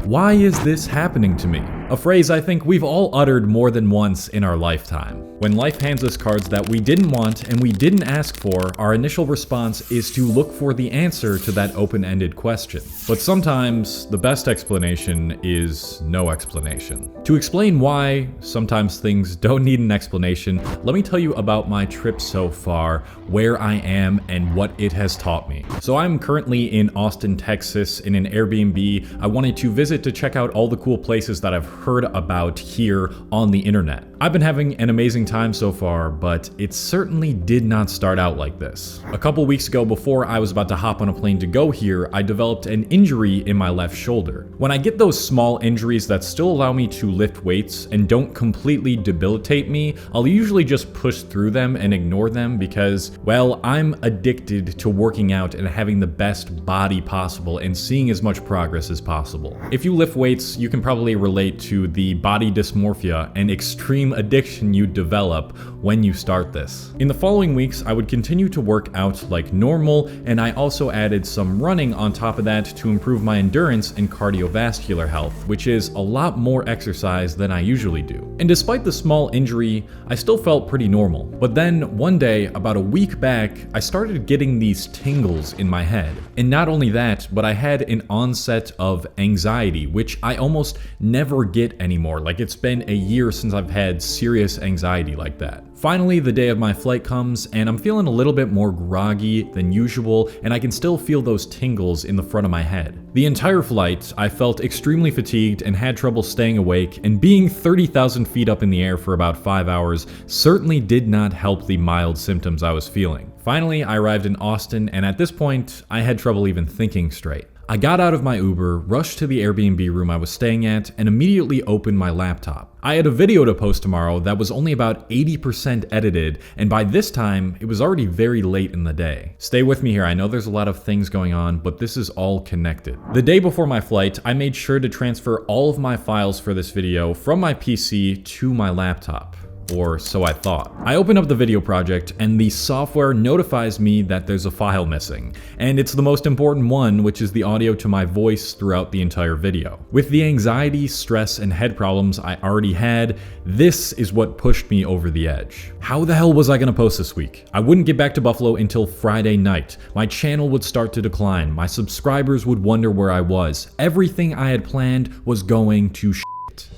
Why is this happening to me? A phrase I think we've all uttered more than once in our lifetime. When life hands us cards that we didn't want and we didn't ask for, our initial response is to look for the answer to that open-ended question. But sometimes, the best explanation is no explanation. To explain why sometimes things don't need an explanation, let me tell you about my trip so far, where I am, and what it has taught me. So I'm currently in Austin, Texas, in an Airbnb. I wanted to visit to check out all the cool places that I've heard about here on the internet. I've been having an amazing time so far, but it certainly did not start out like this. A couple weeks ago, before I was about to hop on a plane to go here, I developed an injury in my left shoulder. When I get those small injuries that still allow me to lift weights and don't completely debilitate me, I'll usually just push through them and ignore them because, well, I'm addicted to working out and having the best body possible and seeing as much progress as possible. If you lift weights, you can probably relate to the body dysmorphia and extreme addiction you develop when you start this. In the following weeks, I would continue to work out like normal, and I also added some running on top of that to improve my endurance and cardiovascular health, which is a lot more exercise than I usually do. And despite the small injury, I still felt pretty normal. But then one day, about a week back, I started getting these tingles in my head. And not only that, but I had an onset of anxiety, which I almost never get anymore. Like, it's been a year since I've had serious anxiety like that. Finally, the day of my flight comes, and I'm feeling a little bit more groggy than usual, and I can still feel those tingles in the front of my head. The entire flight, I felt extremely fatigued and had trouble staying awake, and being 30,000 feet up in the air for about 5 hours certainly did not help the mild symptoms I was feeling. Finally, I arrived in Austin, and at this point, I had trouble even thinking straight. I got out of my Uber, rushed to the Airbnb room I was staying at, and immediately opened my laptop. I had a video to post tomorrow that was only about 80% edited, and by this time, it was already very late in the day. Stay with me here, I know there's a lot of things going on, but this is all connected. The day before my flight, I made sure to transfer all of my files for this video from my PC to my laptop. Or so I thought. I open up the video project and the software notifies me that there's a file missing. And it's the most important one, which is the audio to my voice throughout the entire video. With the anxiety, stress, and head problems I already had, this is what pushed me over the edge. How the hell was I gonna post this week? I wouldn't get back to Buffalo until Friday night. My channel would start to decline. My subscribers would wonder where I was. Everything I had planned was going to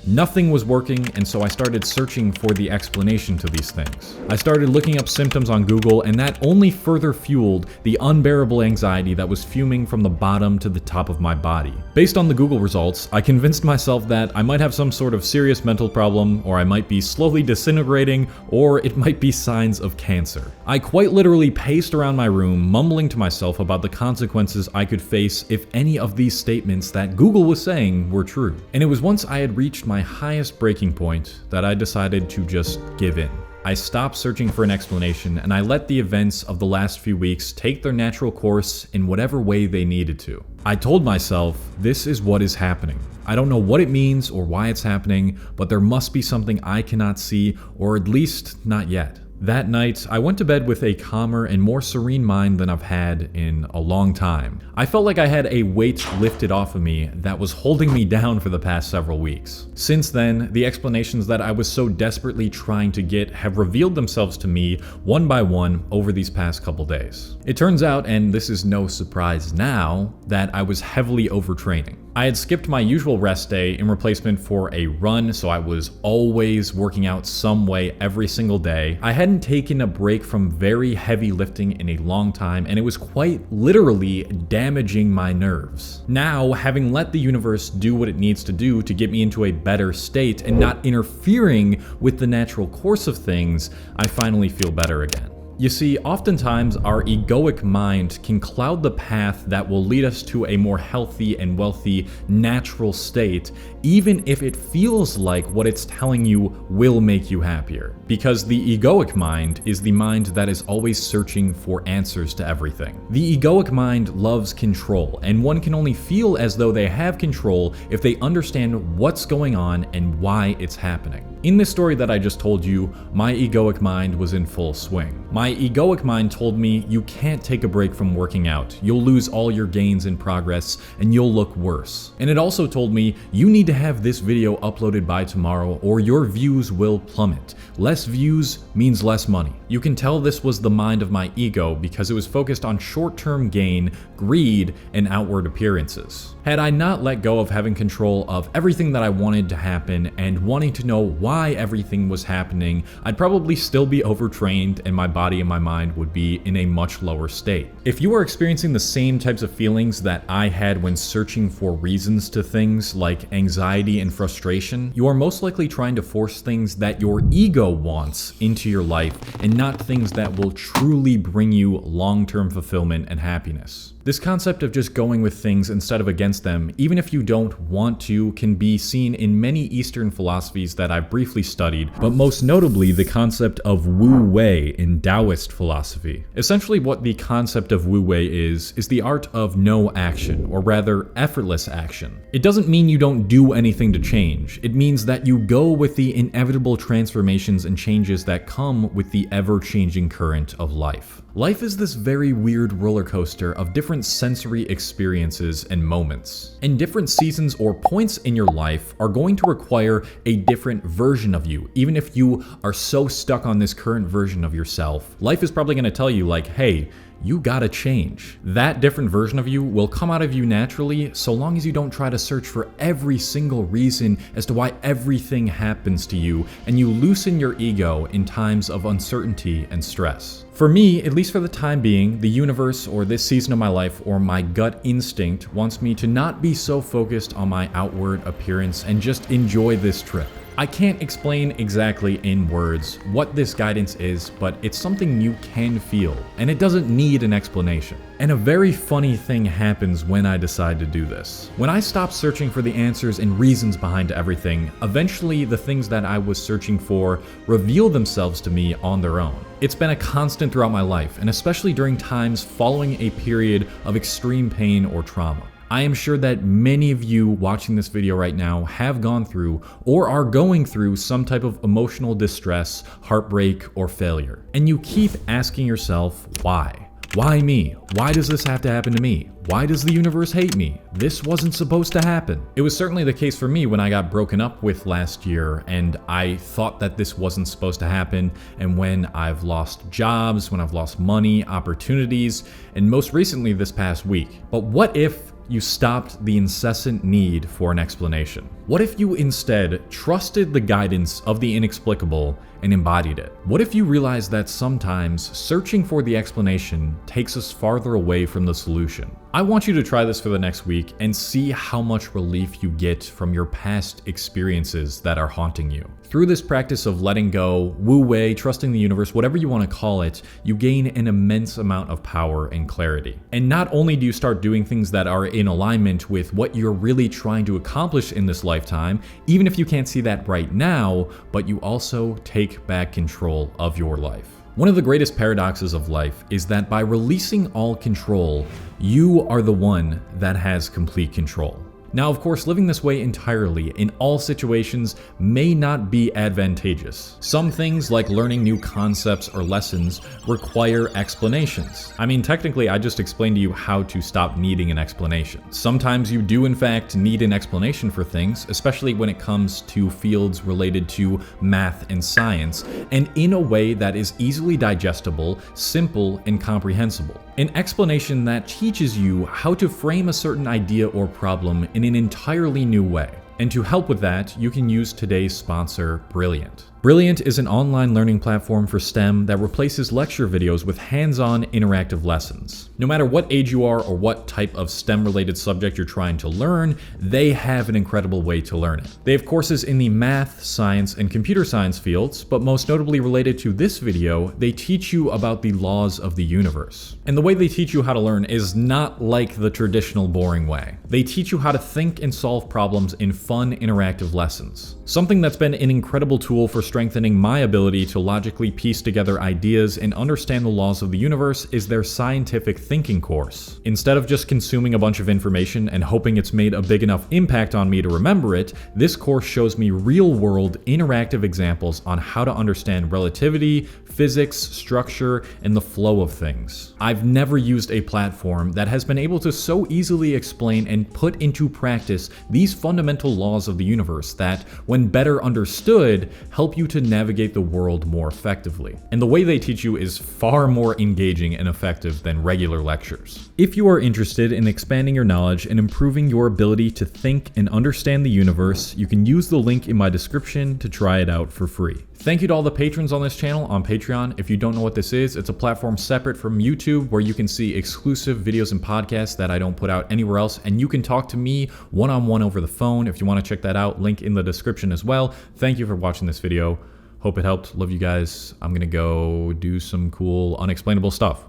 Nothing was working, and so I started searching for the explanation to these things. I started looking up symptoms on Google, and that only further fueled the unbearable anxiety that was fuming from the bottom to the top of my body. Based on the Google results, I convinced myself that I might have some sort of serious mental problem, or I might be slowly disintegrating, or it might be signs of cancer. I quite literally paced around my room, mumbling to myself about the consequences I could face if any of these statements that Google was saying were true. And it was once I had reached my highest breaking point that I decided to just give in. I stopped searching for an explanation, and I let the events of the last few weeks take their natural course in whatever way they needed to. I told myself, this is what is happening. I don't know what it means or why it's happening, but there must be something I cannot see, or at least not yet. That night, I went to bed with a calmer and more serene mind than I've had in a long time. I felt like I had a weight lifted off of me that was holding me down for the past several weeks. Since then, the explanations that I was so desperately trying to get have revealed themselves to me one by one over these past couple days. It turns out, and this is no surprise now, that I was heavily overtraining. I had skipped my usual rest day in replacement for a run, so I was always working out some way every single day. I hadn't taken a break from very heavy lifting in a long time, and it was quite literally damaging my nerves. Now, having let the universe do what it needs to do to get me into a better state and not interfering with the natural course of things, I finally feel better again. You see, oftentimes our egoic mind can cloud the path that will lead us to a more healthy and wealthy natural state, even if it feels like what it's telling you will make you happier. Because the egoic mind is the mind that is always searching for answers to everything. The egoic mind loves control, and one can only feel as though they have control if they understand what's going on and why it's happening. In this story that I just told you, my egoic mind was in full swing. My egoic mind told me you can't take a break from working out, you'll lose all your gains in progress, and you'll look worse. And it also told me you need to have this video uploaded by tomorrow or your views will plummet. Less views means less money. You can tell this was the mind of my ego because it was focused on short-term gain, greed, and outward appearances. Had I not let go of having control of everything that I wanted to happen and wanting to know why everything was happening, I'd probably still be overtrained and my body and my mind would be in a much lower state. If you are experiencing the same types of feelings that I had when searching for reasons to things like anxiety and frustration, you are most likely trying to force things that your ego wants into your life and not things that will truly bring you long-term fulfillment and happiness. This concept of just going with things instead of against them, even if you don't want to, can be seen in many Eastern philosophies that I've briefly studied, but most notably the concept of Wu-Wei in Taoist philosophy. Essentially what the concept of Wu-Wei is the art of no action, or rather effortless action. It doesn't mean you don't do anything to change, it means that you go with the inevitable transformations and changes that come with the ever-changing current of life. Life is this very weird roller coaster of different sensory experiences and moments. And different seasons or points in your life are going to require a different version of you. Even if you are so stuck on this current version of yourself, life is probably going to tell you like, hey, you gotta change. That different version of you will come out of you naturally so long as you don't try to search for every single reason as to why everything happens to you and you loosen your ego in times of uncertainty and stress. For me, at least for the time being, the universe or this season of my life or my gut instinct wants me to not be so focused on my outward appearance and just enjoy this trip. I can't explain exactly in words what this guidance is, but it's something you can feel, and it doesn't need an explanation. And a very funny thing happens when I decide to do this. When I stop searching for the answers and reasons behind everything, eventually the things that I was searching for reveal themselves to me on their own. It's been a constant throughout my life, and especially during times following a period of extreme pain or trauma. I am sure that many of you watching this video right now have gone through or are going through some type of emotional distress, heartbreak, or failure. And you keep asking yourself, why? Why me? Why does this have to happen to me? Why does the universe hate me? This wasn't supposed to happen. It was certainly the case for me when I got broken up with last year and I thought that this wasn't supposed to happen, and when I've lost jobs, when I've lost money, opportunities, and most recently this past week. But what if you stopped the incessant need for an explanation? What if you instead trusted the guidance of the inexplicable and embodied it? What if you realized that sometimes searching for the explanation takes us farther away from the solution? I want you to try this for the next week and see how much relief you get from your past experiences that are haunting you. Through this practice of letting go, Wu-Wei, trusting the universe, whatever you want to call it, you gain an immense amount of power and clarity. And not only do you start doing things that are in alignment with what you're really trying to accomplish in this lifetime, even if you can't see that right now, but you also take back control of your life. One of the greatest paradoxes of life is that by releasing all control, you are the one that has complete control. Now, of course, living this way entirely in all situations may not be advantageous. Some things, like learning new concepts or lessons, require explanations. I mean, technically, I just explained to you how to stop needing an explanation. Sometimes you do, in fact, need an explanation for things, especially when it comes to fields related to math and science, and in a way that is easily digestible, simple, and comprehensible. An explanation that teaches you how to frame a certain idea or problem in an entirely new way. And to help with that, you can use today's sponsor, Brilliant. Brilliant is an online learning platform for STEM that replaces lecture videos with hands-on interactive lessons. No matter what age you are or what type of STEM-related subject you're trying to learn, they have an incredible way to learn it. They have courses in the math, science, and computer science fields, but most notably related to this video, they teach you about the laws of the universe. And the way they teach you how to learn is not like the traditional boring way. They teach you how to think and solve problems in fun, interactive lessons. Something that's been an incredible tool for strengthening my ability to logically piece together ideas and understand the laws of the universe is their scientific thinking course. Instead of just consuming a bunch of information and hoping it's made a big enough impact on me to remember it, this course shows me real-world, interactive examples on how to understand relativity, physics, structure, and the flow of things. I've never used a platform that has been able to so easily explain and put into practice these fundamental laws of the universe that, when better understood, help you to navigate the world more effectively. And the way they teach you is far more engaging and effective than regular lectures. If you are interested in expanding your knowledge and improving your ability to think and understand the universe, you can use the link in my description to try it out for free. Thank you to all the patrons on this channel on Patreon. If you don't know what this is, it's a platform separate from YouTube where you can see exclusive videos and podcasts that I don't put out anywhere else, and you can talk to me one-on-one over the phone. If you want to check that out, link in the description as well. Thank you for watching this video. Hope it helped. Love you guys. I'm gonna go do some cool unexplainable stuff.